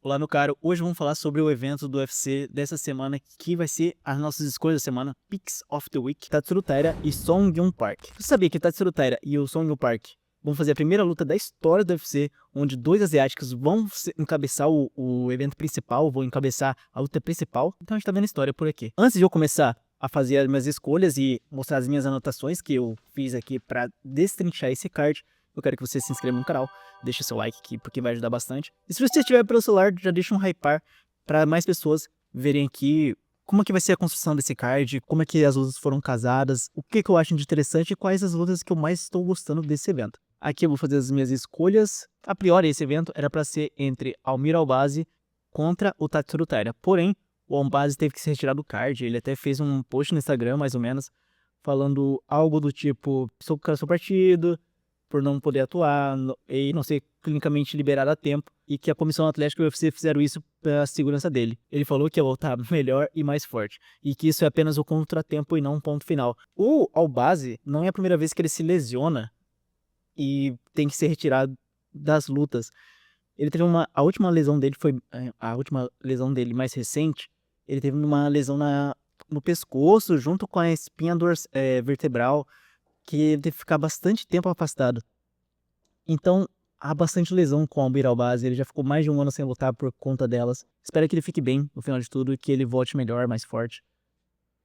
Olá, meu caro. Hoje vamos falar sobre o evento do UFC dessa semana, que vai ser as nossas escolhas da semana, Picks of the Week, Tatsuro Taira e Song Yun Park. Você sabia que Tatsuro Taira e o Song Yun Park vão fazer a primeira luta da história do UFC, onde dois asiáticos vão encabeçar o evento principal, vão encabeçar a luta principal? Então a gente tá vendo a história por aqui. Antes de eu começar a fazer as minhas escolhas e mostrar as minhas anotações que eu fiz aqui para destrinchar esse card, eu quero que você se inscreva no canal, deixe seu like aqui porque vai ajudar bastante. E se você estiver pelo celular, já deixa um hypar para mais pessoas verem aqui como é que vai ser a construção desse card, como é que as lutas foram casadas, o que eu acho de interessante e quais as lutas que eu mais estou gostando desse evento. Aqui eu vou fazer as minhas escolhas. A priori, esse evento era para ser entre Almir Albazi contra o Tatsuro Taira. Porém, o Albazi teve que se retirar do card. Ele até fez um post no Instagram, mais ou menos, falando algo do tipo: sou partido por não poder atuar e não ser clinicamente liberado a tempo, e que a comissão atlética e o UFC fizeram isso para a segurança dele. Ele falou que ia voltar melhor e mais forte, e que isso é apenas o contratempo e não um ponto final. O Albazi não é a primeira vez que ele se lesiona e tem que ser retirado das lutas. Ele teve a última lesão dele foi a última lesão dele mais recente. Ele teve uma lesão no pescoço junto com a espinha vertebral, que ele teve que ficar bastante tempo afastado. Então, há bastante lesão com o Almir Albazi, ele já ficou mais de um ano sem lutar por conta delas. Espero que ele fique bem no final de tudo e que ele volte melhor, mais forte,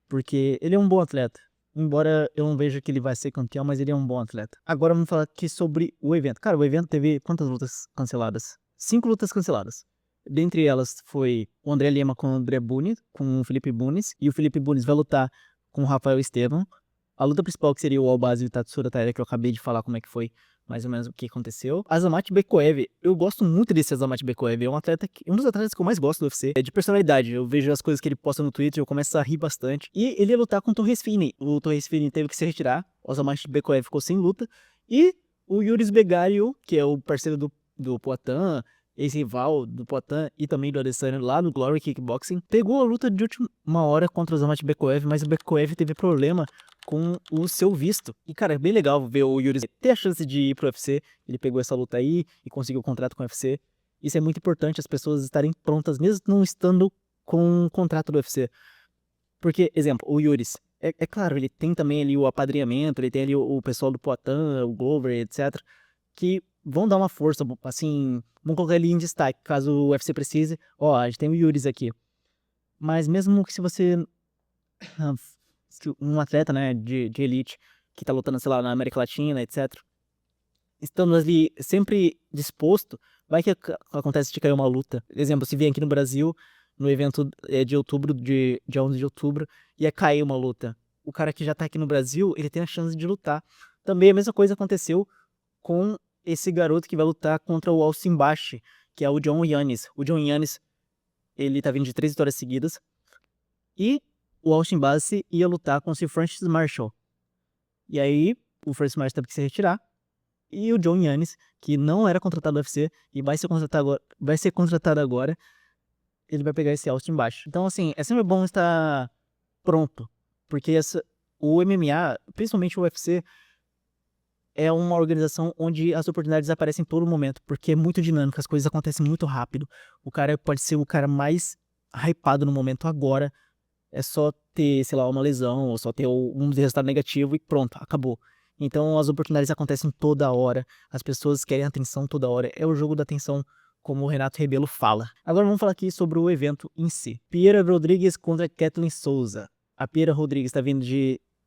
porque ele é um bom atleta. Embora eu não veja que ele vai ser campeão, mas ele é um bom atleta. Agora vamos falar aqui sobre o evento. Cara, o evento teve quantas lutas canceladas? 5 lutas canceladas. Dentre elas foi o André Lima com o André Bunes, com o Felipe Bunes, e o Felipe Bunes vai lutar com o Rafael Estevam. A luta principal, que seria o Albazi e o Tatsuro Taira, que eu acabei de falar como é que foi, mais ou menos o que aconteceu. Azamat Bekoev, eu gosto muito desse Azamat Bekoev, é um dos atletas que eu mais gosto do UFC, é de personalidade. Eu vejo as coisas que ele posta no Twitter, eu começo a rir bastante. E ele ia lutar com o Torres Fini. O Torres Fini teve que se retirar, o Azamat Bekoev ficou sem luta, e o Yuris Begario, que é o parceiro do Poatan, ex-rival do Poatan e também do Adesanya lá no Glory Kickboxing, pegou a luta de última hora contra o Azamat Bekoev, mas o Bekoev teve problema com o seu visto. E, cara, é bem legal ver o Yuri ter a chance de ir pro UFC. Ele pegou essa luta aí e conseguiu o contrato com o UFC. Isso é muito importante, as pessoas estarem prontas, mesmo não estando com um contrato do UFC. Porque, exemplo, o Yuri, é claro, ele tem também ali o apadrinhamento, ele tem ali o pessoal do Poatan, o Glover, etc., que vão dar uma força, assim, vão colocar ele em destaque, caso o UFC precise. Ó, a gente tem o Yuri aqui. Mas mesmo que se você um atleta, né, de elite, que tá lutando, sei lá, na América Latina, etc., estando ali sempre disposto, vai que acontece de cair uma luta. Exemplo, se vier aqui no Brasil, no evento de outubro, dia 11 de outubro, ia cair uma luta. O cara que já tá aqui no Brasil, ele tem a chance de lutar. Também a mesma coisa aconteceu com esse garoto que vai lutar contra o Austin Bashi, que é o John Yanis. O John Yanis, ele tá vindo de 3 vitórias seguidas, e o Austin Bashi ia lutar com o Francis Marshall. E aí, o Francis Marshall teve que se retirar. E o John Yanis, que não era contratado do UFC e vai ser contratado agora, ele vai pegar esse Austin Bashi. Então, assim, é sempre bom estar pronto. Porque o MMA, principalmente o UFC, é uma organização onde as oportunidades aparecem em todo momento. Porque é muito dinâmico, as coisas acontecem muito rápido. O cara pode ser o cara mais hypado no momento agora. É só ter, sei lá, uma lesão, ou só ter um resultado negativo e pronto, acabou. Então as oportunidades acontecem toda hora, as pessoas querem atenção toda hora, é o jogo da atenção, como o Renato Rebelo fala. Agora vamos falar aqui sobre o evento em si. Piera Rodrigues contra Kathleen Souza. A Piera Rodrigues está vindo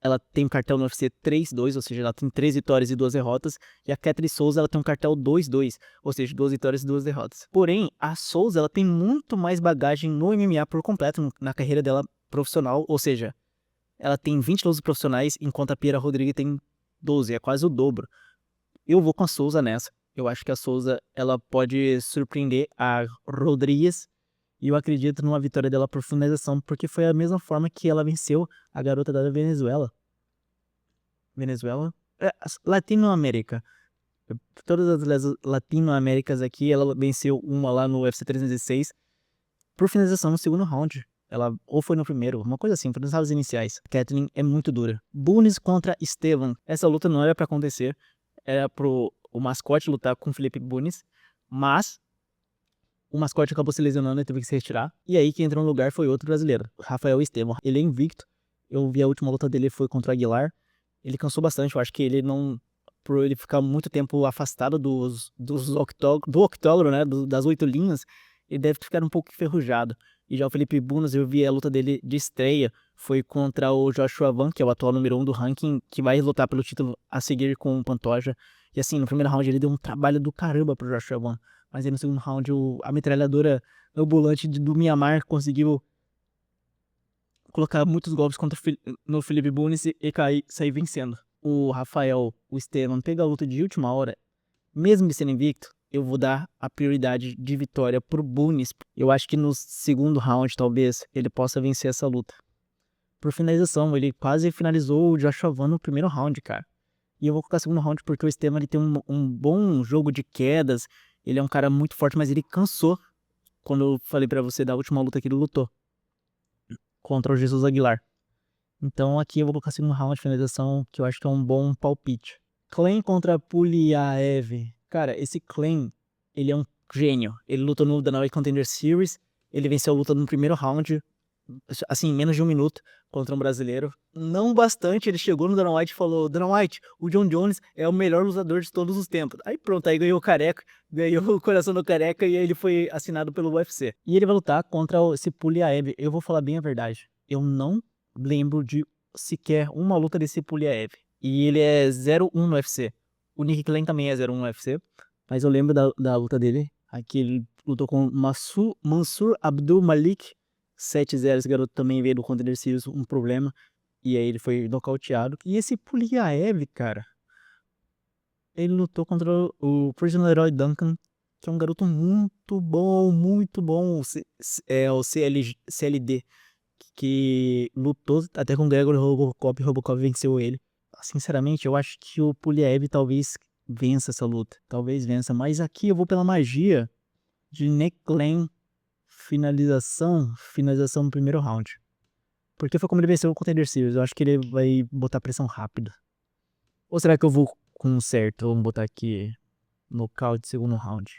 ela tem um cartel no UFC 3-2, ou seja, ela tem 3 vitórias e 2 derrotas, e a Kathleen Souza ela tem um cartel 2-2, ou seja, 2 vitórias e 2 derrotas. Porém, a Souza ela tem muito mais bagagem no MMA por completo, na carreira dela profissional, ou seja, ela tem 20 lutas profissionais, enquanto a Piera Rodrigues tem 12, é quase o dobro. Eu vou com a Souza nessa. Eu acho que a Souza ela pode surpreender a Rodrigues, e eu acredito numa vitória dela por finalização, porque foi a mesma forma que ela venceu a garota da Venezuela. Venezuela? Latinoamérica. Todas as Latinoaméricas aqui, ela venceu uma lá no UFC 316 por finalização no segundo round. Ela ou foi no primeiro, uma coisa assim, foi nos rounds iniciais. Kathleen é muito dura. Bunes contra Estevam. Essa luta não era pra acontecer. Era pro o mascote lutar com Felipe Bunes. Mas o mascote acabou se lesionando e teve que se retirar. E aí quem entrou no lugar foi outro brasileiro, Rafael Estevam. Ele é invicto. Eu vi a última luta dele foi contra o Aguilar. Ele cansou bastante. Eu acho que ele não, por ele ficar muito tempo afastado do octógono, né, das 8 linhas, ele deve ficar um pouco enferrujado. E já o Felipe Bunas, eu vi a luta dele de estreia, foi contra o Joshua Van, que é o atual número 1 do ranking, que vai lutar pelo título a seguir com o Pantoja. E assim, no primeiro round ele deu um trabalho do caramba pro Joshua Van, mas aí no segundo round a metralhadora ambulante do Mianmar conseguiu colocar muitos golpes no Felipe Bunes e sair vencendo. O Rafael, o Estevam, pega a luta de última hora, mesmo ele sendo invicto, eu vou dar a prioridade de vitória pro Bunes. Eu acho que no segundo round, talvez, ele possa vencer essa luta. Por finalização, ele quase finalizou o Joshua Van no primeiro round, cara. E eu vou colocar segundo round porque o Estevam ele tem um bom jogo de quedas, ele é um cara muito forte, mas ele cansou quando eu falei pra você da última luta que ele lutou contra o Jesus Aguilar. Então aqui eu vou colocar segundo round de finalização, que eu acho que é um bom palpite. Klein contra Puliaev. Cara, esse Klein, ele é um gênio. Ele lutou no Dana White Contender Series, ele venceu a luta no primeiro round, assim, em menos de 1 minuto, contra um brasileiro. Não bastante, ele chegou no Dana White e falou: Dana White, o John Jones é o melhor lutador de todos os tempos. Aí pronto, aí ganhou o Careca, ganhou o coração do Careca e aí ele foi assinado pelo UFC. E ele vai lutar contra esse Puliaev. Eu vou falar bem a verdade, eu não lembro de sequer uma luta desse Puliaev. E ele é 0-1 no UFC. O Nick Klein também é 0-1 no UFC, mas eu lembro da luta dele. Aqui ele lutou com Mansur Abdul Malik 7-0, esse garoto também veio do Contender Series, um problema. E aí ele foi nocauteado. E esse Puliaev, cara, ele lutou contra o Personal Leroy Duncan, que é um garoto muito bom, muito bom. É o CLD, que lutou até com o Gregor Robocop e Robocop venceu ele. Sinceramente, eu acho que o Puliaev talvez vença essa luta. Talvez vença, mas aqui eu vou pela magia de Nick Klein. Finalização no primeiro round. Porque foi como ele venceu o Contender Series. Eu acho que ele vai botar pressão rápida. Ou será que eu vou com um certo? Vamos botar aqui nocaute segundo round.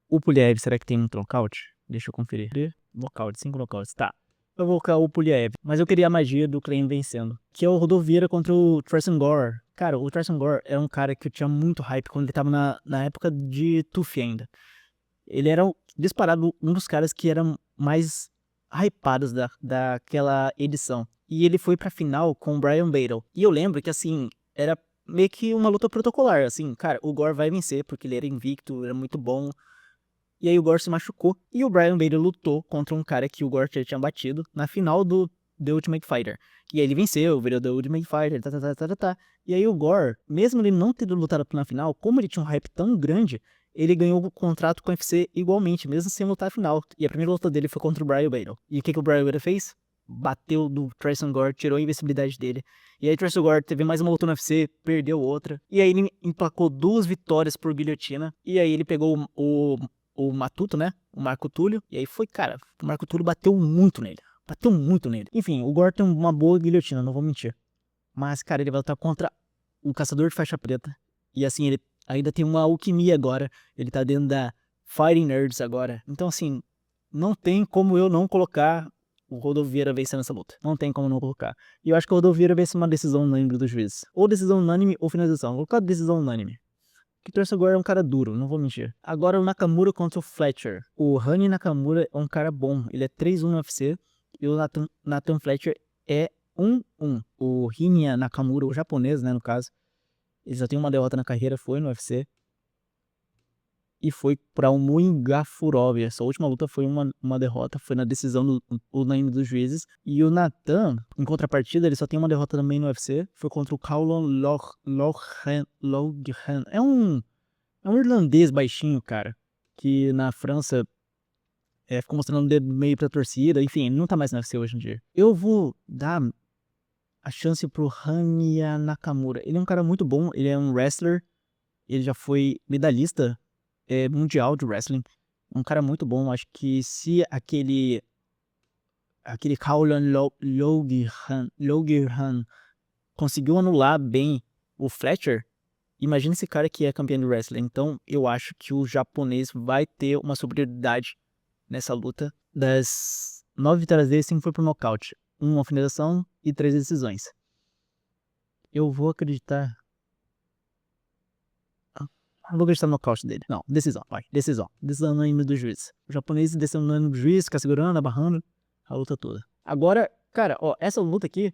O Puliaev, será que tem um nocaute? Deixa eu conferir. Nocaute, 5 nocautes. Tá. Eu vou colocar o Puliaev. Mas eu queria a magia do Klein vencendo. Que é o Rodovieira contra o Tristan Gore. Cara, o Tristan Gore era um cara que eu tinha muito hype quando ele tava na época de TUF ainda. Ele era disparado um dos caras que eram mais hypados daquela edição. E ele foi pra final com o Brian Battle. E eu lembro que, assim, era meio que uma luta protocolar. Assim, cara, o Gore vai vencer porque ele era invicto, era muito bom. E aí o Gore se machucou. E o Brian Battle lutou contra um cara que o Gore já tinha batido na final do The Ultimate Fighter. E aí ele venceu, virou The Ultimate Fighter, tá. E aí o Gore, mesmo ele não tendo lutado na final, como ele tinha um hype tão grande, ele ganhou o contrato com o UFC igualmente, mesmo sem lutar a final. E a primeira luta dele foi contra o Brian Battle. E o que o Brian Battle fez? Bateu do Tristan Gore, tirou a invencibilidade dele. E aí o Tristan Gore teve mais uma luta no UFC, perdeu outra. E aí ele emplacou 2 vitórias por guilhotina. E aí ele pegou o Matuto, né? O Marco Túlio. E aí foi, cara, o Marco Túlio bateu muito nele. Bateu muito nele. Enfim, o Gore tem uma boa guilhotina, não vou mentir. Mas, cara, ele vai lutar contra o caçador de faixa preta. E assim, ele ainda tem uma alquimia agora. Ele tá dentro da Fighting Nerds agora. Então, assim, não tem como eu não colocar o Rodovieira vencendo essa luta. Não tem como não colocar. E eu acho que o Rodovieira vence uma decisão unânime do juiz. Ou decisão unânime ou finalização. Vou colocar decisão unânime. Que torce agora é um cara duro, não vou mentir. Agora o Nakamura contra o Fletcher. O Rani Nakamura é um cara bom. Ele é 3-1 no UFC. E o Nathan Fletcher é 1-1. O Rinya Nakamura, o japonês, né, no caso, ele só tem uma derrota na carreira, foi no UFC. E foi para o Muinga Furov. Essa última luta foi uma derrota, foi na decisão unânime dos juízes. E o Nathan, em contrapartida, ele só tem uma derrota também no UFC. Foi contra o Callum Loughran. É um irlandês baixinho, cara, que na França ficou mostrando o dedo meio pra torcida. Enfim, ele não tá mais no UFC hoje em dia. Eu vou dar a chance pro Hanya Nakamura. Ele é um cara muito bom, ele é um wrestler. Ele já foi medalhista mundial de wrestling. Um cara muito bom. Acho que se aquele Callum Loughran conseguiu anular bem o Fletcher Imagina esse cara que é campeão de wrestling. Então, eu acho que o japonês vai ter uma superioridade nessa luta. Das 9 vitórias dele, 5 foi por nocaute. 1 finalização e 3 decisões. Eu vou acreditar... Eu vou acreditar no nocaute dele. Não, decisão, vai. Decisão. Decisão no ânimo do juiz. O japonês decisão no ânimo do juiz, fica segurando, abarrando a luta toda. Agora, cara, ó, essa luta aqui,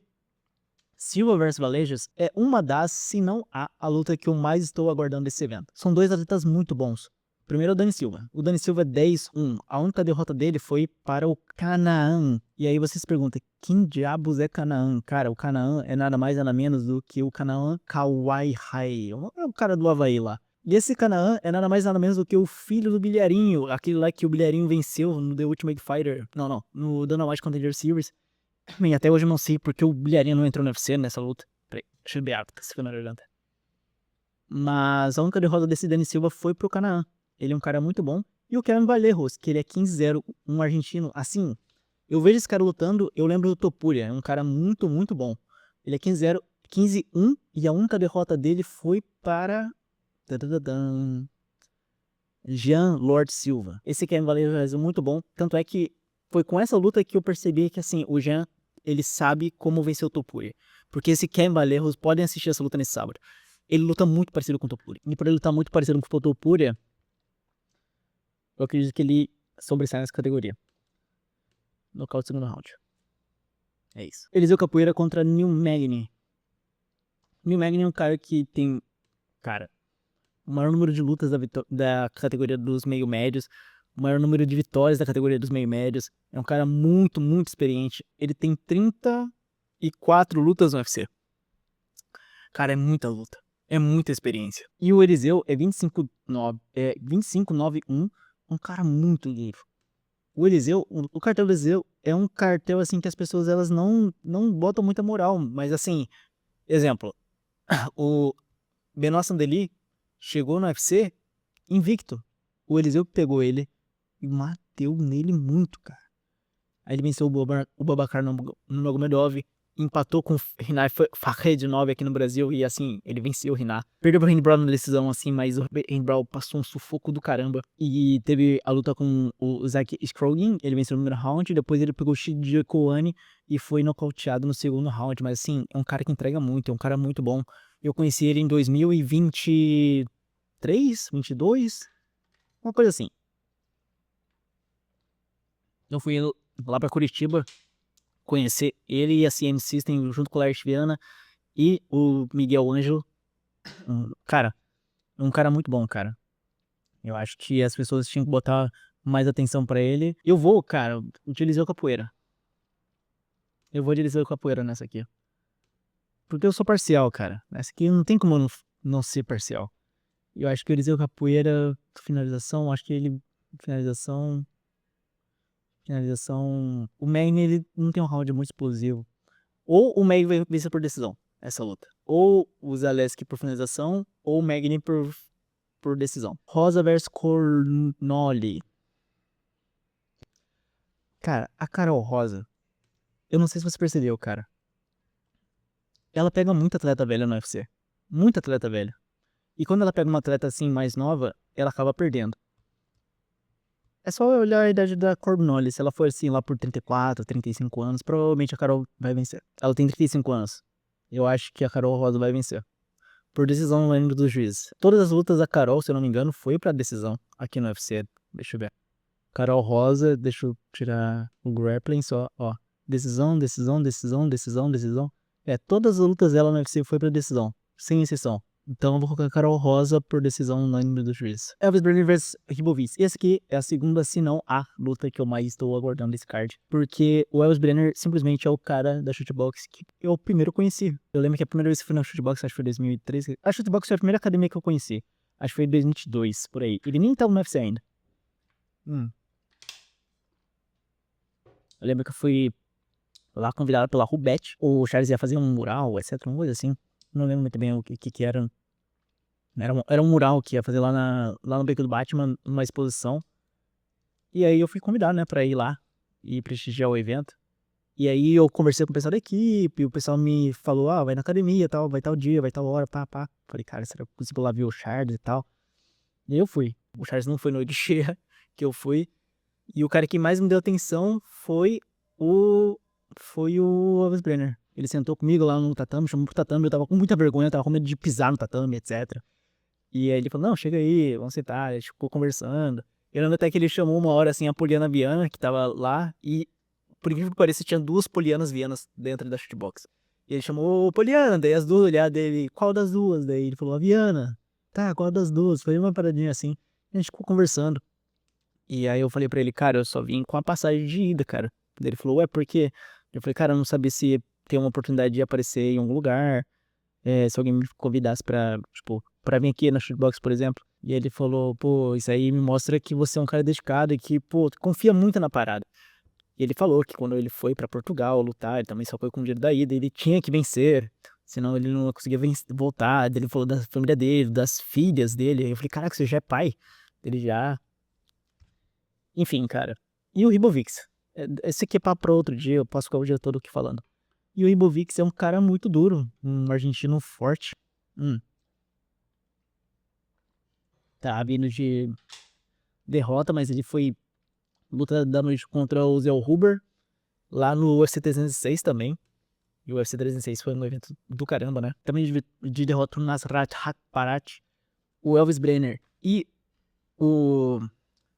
Silva vs Valejas, é uma das, se não a luta que eu mais estou aguardando desse evento. São 2 atletas muito bons. Primeiro é o Dani Silva. O Dani Silva é 10-1. A única derrota dele foi para o Canaan. E aí você se pergunta, quem diabos é Canaan? Cara, o Canaan é nada mais nada menos do que o Canaan Kawaii. É o cara do Havaí lá. E esse Canaan é nada mais nada menos do que o filho do Bilharinho. Aquele lá que o Bilharinho venceu no The Ultimate Fighter. Não. No Dana White Contender Series. E até hoje eu não sei porque o Bilharinho não entrou no UFC nessa luta. Peraí, deixa eu ver água, tá se ficando na garganta. Mas a única derrota desse Dani Silva foi pro Canaan. Ele é um cara muito bom. E o Kevin Vallejo, que ele é 15-0, um argentino. Assim, eu vejo esse cara lutando, eu lembro do Topuria. É um cara muito, muito bom. Ele é 15-0, 15-1. E a única derrota dele foi para... Jean Lord Silva. Esse Kevin Vallejo é muito bom. Tanto é que foi com essa luta que eu percebi que, assim, o Jean, ele sabe como vencer o Topuria. Porque esse Kevin Vallejo, podem assistir essa luta nesse sábado. Ele luta muito parecido com o Topuria. E por ele lutar muito parecido com o Topuria, eu acredito que ele sobressai nessa categoria. Nocaute segundo round. É isso. Eliseu Capoeira contra Neil Magny. Neil Magny é um cara que tem... Cara, o maior número de lutas da categoria dos meio-médios. O maior número de vitórias da categoria dos meio-médios. É um cara muito, muito experiente. Ele tem 34 lutas no UFC. Cara, é muita luta. É muita experiência. E o Eliseu é 25-9-1. Um cara muito duro. O Eliseu, o cartel do Eliseu é um cartel assim que as pessoas elas não botam muita moral. Mas assim, exemplo, o Benoit Sandeli chegou no UFC invicto. O Eliseu pegou ele e bateu nele muito, cara. Aí ele venceu o Babacar Nurmagomedov, empatou com o Rinat Fakhretdinov aqui no Brasil e assim, ele venceu o Rinat. Perdeu pro Randy Brown na decisão assim, mas o Randy Brown passou um sufoco do caramba. E teve a luta com o Zach Scroggin, ele venceu no primeiro round, depois ele pegou o Shiji Koani e foi nocauteado no segundo round. Mas assim, é um cara que entrega muito, é um cara muito bom. Eu conheci ele em 2023, 22, uma coisa assim. Eu fui lá pra Curitiba conhecer ele e a CM System junto com o Lars Viana e o Miguel Ângelo. Cara, um cara muito bom, cara. Eu acho que as pessoas tinham que botar mais atenção pra ele. Eu vou, cara, utilizar o capoeira. Eu vou utilizar o capoeira nessa aqui. Porque eu sou parcial, cara. Nessa aqui não tem como eu não ser parcial. Eu acho que o Eliseu Capoeira, finalização, acho que ele... Finalização... O Magny, ele não tem um round muito explosivo. Ou o Magny vai vencer por decisão, essa luta. Ou o Zaleski por finalização, ou o Magny por decisão. Rosa versus Cornoli. Cara, a Carol Rosa, eu não sei se você percebeu, cara. Ela pega muita atleta velha no UFC. Muita atleta velha. E quando ela pega uma atleta assim mais nova, ela acaba perdendo. É só olhar a idade da Cornoli. Se ela for assim lá por 34, 35 anos, provavelmente a Carol vai vencer. Ela tem 35 anos. Eu acho que a Carol Rosa vai vencer. Por decisão no ânimo do juiz. Todas as lutas da Carol, se eu não me engano, foi pra decisão aqui no UFC. Deixa eu ver. Carol Rosa, deixa eu tirar o grappling só, ó. Decisão. É, todas as lutas dela no UFC foi pra decisão. Sem exceção. Então eu vou colocar a Carol Rosa por decisão unânime do juiz. Elvis Brenner vs Ribovic. Esse aqui é a segunda, se não a luta que eu mais estou aguardando desse card. Porque o Elvis Brenner simplesmente é o cara da Shootbox que eu primeiro conheci. Eu lembro que a primeira vez que fui na Shootbox, acho que foi 2013. A Shootbox foi a primeira academia que eu conheci. Acho que foi em 2022, por aí. Ele nem tava no UFC ainda. Eu lembro que eu fui lá convidado pela Rubete. O Charles ia fazer um mural, etc. Uma coisa assim. Não lembro muito bem o que era. Era um mural que ia fazer lá no Beco do Batman, numa exposição. E aí eu fui convidado, né, pra ir lá e prestigiar o evento. E aí eu conversei com o pessoal da equipe, o pessoal me falou, vai na academia e tal, vai tal dia, vai tal hora, pá. Falei, cara, será que eu consigo lá ver o Charles e tal? E aí eu fui. O Charles não foi noite cheia, que eu fui. E o cara que mais me deu atenção foi o Elvis Brenner. Ele sentou comigo lá no tatame, chamou pro tatame, eu tava com muita vergonha, eu tava com medo de pisar no tatame, etc. E aí ele falou, não, chega aí, vamos sentar, a gente ficou conversando. Eu lembro até que ele chamou uma hora, assim, a Poliana Viana, que tava lá, e por incrível que pareça, tinha 2 Polianas Vianas dentro da shootbox. E ele chamou, ô, Poliana, daí as duas olharam dele, qual das duas? Daí ele falou, a Viana. Tá, qual das duas? Foi uma paradinha assim, a gente ficou conversando. E aí eu falei pra ele, cara, eu só vim com a passagem de ida, cara. Daí ele falou, ué, por quê? Eu falei, cara, eu não sabia se tem uma oportunidade de aparecer em algum lugar, se alguém me convidasse pra, tipo, pra vir aqui na Shootbox, por exemplo. E ele falou, pô, isso aí me mostra que você é um cara dedicado e que, pô, confia muito na parada. E ele falou que quando ele foi pra Portugal lutar, ele também só foi com o dinheiro da ida, ele tinha que vencer, senão ele não conseguia voltar. Ele falou da família dele, das filhas dele. Eu falei, caraca, você já é pai? Ele já. Enfim, cara. E o Ribovix? Esse aqui é papo pra outro dia, eu posso ficar o dia todo aqui falando. E o Ribovix é um cara muito duro, um argentino forte. Tá vindo de derrota, mas ele foi luta da noite contra o Zé Huber, lá no UFC 306 também. E o UFC 306 foi um evento do caramba, né? Também de derrota o Nasrat Hakparat, o Elvis Brenner e o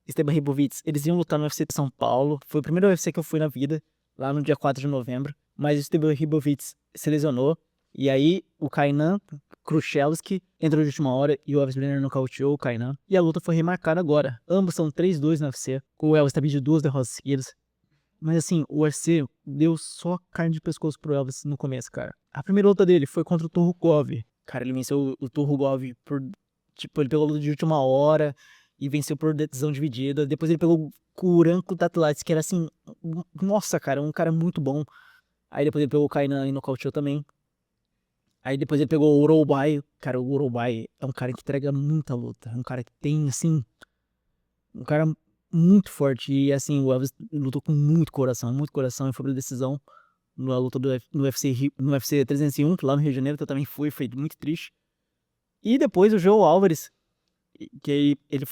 Esteban Ribovitz. Eles iam lutar no UFC de São Paulo. Foi o primeiro UFC que eu fui na vida, lá no dia 4 de novembro. Mas o Esteban Ribovitz se lesionou. E aí o Kainan Kruchelski entrou de última hora e o Elvis Brenner nocauteou o Kainan. E a luta foi remarcada agora. Ambos são 3-2 no UFC. O Elvis tá de 2 derrotas seguidas. Mas assim, o UFC deu só carne de pescoço pro Elvis no começo, cara. A primeira luta dele foi contra o Turrugov. Cara, ele venceu o Turrugov por... Tipo, ele pegou a luta de última hora e venceu por decisão dividida. Depois ele pegou o Uranko Tatlatis, que era assim... Nossa, cara, um cara muito bom. Aí depois ele pegou o Kainan e nocauteou também. Aí depois ele pegou o Urobai. Cara, o Urobai é um cara que entrega muita luta. É um cara que tem, assim... Um cara muito forte. E assim, o Elvis lutou com muito coração e foi pra decisão na luta no UFC 301, lá no Rio de Janeiro, que eu também fui, foi muito triste. E depois o João Álvares, que ele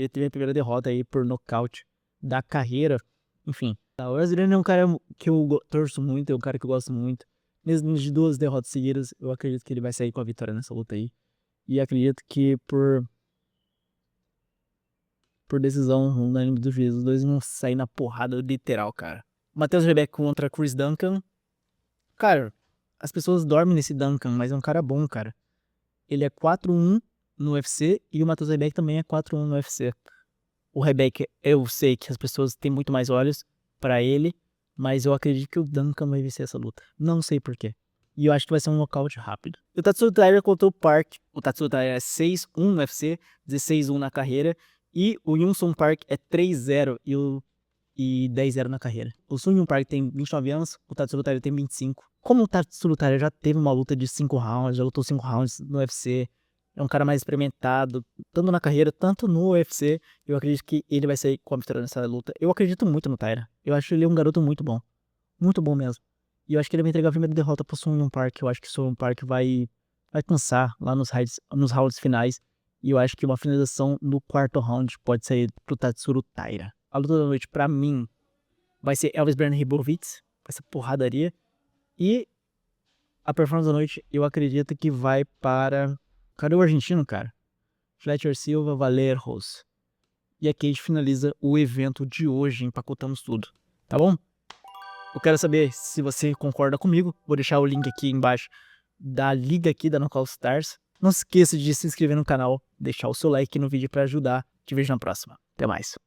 teve a primeira derrota aí por nocaute da carreira. Enfim, o brasileiro é um cara que eu torço muito, é um cara que eu gosto muito. Mesmo de 2 derrotas seguidas, eu acredito que ele vai sair com a vitória nessa luta aí. E acredito que por decisão unânime do juiz, os dois vão sair na porrada literal, cara. Matheus Rebeck contra Chris Duncan. Cara, as pessoas dormem nesse Duncan, mas é um cara bom, cara. Ele é 4-1 no UFC e o Matheus Rebeck também é 4-1 no UFC. O Rebeck, eu sei que as pessoas têm muito mais olhos pra ele, mas eu acredito que o Duncan vai vencer essa luta. Não sei porquê. E eu acho que vai ser um nocaute rápido. O Tatsuya Taira contra o Park. O Tatsuya Taira é 6-1 no UFC, 16-1 na carreira. E o Yun-Sung Park é 3-0 e 10-0 na carreira. O Sung Yun Park tem 29 anos, o Tatsuro Taira tem 25. Como o Tatsuro Taira já teve uma luta de 5 rounds, já lutou 5 rounds no UFC, é um cara mais experimentado, tanto na carreira, tanto no UFC, eu acredito que ele vai sair com a vitória nessa luta. Eu acredito muito no Taira. Eu acho ele um garoto muito bom mesmo. E eu acho que ele vai entregar a primeira derrota pro Sung Yun Park. Eu acho que o Sung Yun Park vai cansar lá nos rounds finais. E eu acho que uma finalização no 4º round pode sair pro Tatsuro Taira. A luta da noite, pra mim, vai ser Elvis Brenner Ribovitz. Vai ser porradaria. E a performance da noite, eu acredito que vai para... Cadê o argentino, cara? Fletcher Silva Valerros. E aqui a gente finaliza o evento de hoje. Empacotamos tudo. Tá bom? Eu quero saber se você concorda comigo. Vou deixar o link aqui embaixo da liga aqui da Knockout Stars. Não se esqueça de se inscrever no canal, deixar o seu like no vídeo para ajudar. Te vejo na próxima. Até mais.